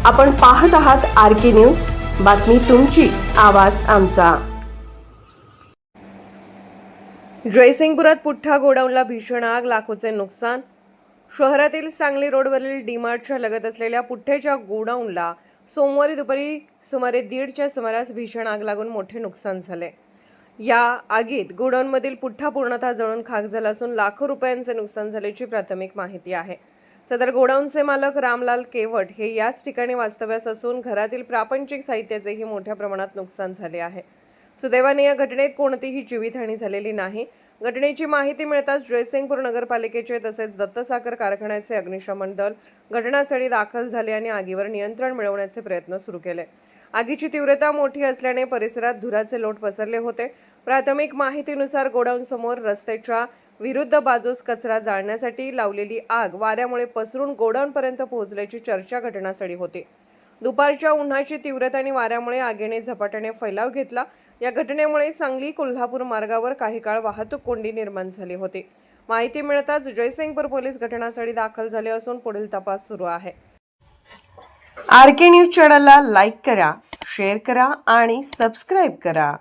आपण पाहत आहात RK न्यूज, बातमी तुमची, आवाज आमचा। जयसिंगपुरात पुठ्ठा गोडाऊनला भीषण आग, लाखोचे नुकसान। शहरातील सांगली रोडवरील डीमार्टच्या लगत असलेल्या पुठ्ठ्याच्या गोडाऊनला सोमवारी दुपारी सुमारे 1:30च्या सुमारास भीषण आग लागून मोठे नुकसान झाले। या आगीत गोडाऊनमधील पुठ्ठा पूर्णतः जळून खाक झाला असून लाखो रुपयांचे नुकसान झाल्याची प्राथमिक माहिती आहे। सदर गोडाऊनचे मालक रामलाल केवट हे याच ठिकाणी वास्तव्यास असून घरातील प्रापंचिक साहित्याचेही मोठ्या प्रमाणात नुकसान झाले आहे। सुदैवाने या घटनेत कोणतीही जीवितहानी झालेली नाही। घटनेची माहिती मिळताच जयसिंगपूर नगरपालिकेचे तसेच दत्त साखर कारखान्याचे अग्निशमन दल घटनास्थळी दाखल झाले आणि आगीवर नियंत्रण मिळवण्याचे प्रयत्न सुरू केले। आगीची तीव्रता मोठी असल्याने परिसरात धुराचे लोट पसरले होते। प्राथमिक माहितीनुसार गोडाऊन समोर रस्त्याच्या विरुद्ध बाजूस कचरा जाळण्यासाठी लावलेली आग वाऱ्यामुळे पसरून गोडाऊनपर्यंत पोहोचल्याची चर्चा घटनास्थळी होती। दुपारच्या उन्हाची तीव्रता आणि वाऱ्यामुळे आगीने झपाट्याने फैलाव घेतला। या घटनेमुळे सांगली कोल्हापूर मार्गावर काही काळ वाहतूक कोंडी निर्माण झाली होती। माहिती मिळताच जयसिंगपूर पोलीस घटनास्थळी दाखल झाले असून पुढील तपास सुरू आहे। RK न्यूज चॅनलला लाईक करा, शेअर करा आणि सबस्क्राईब करा।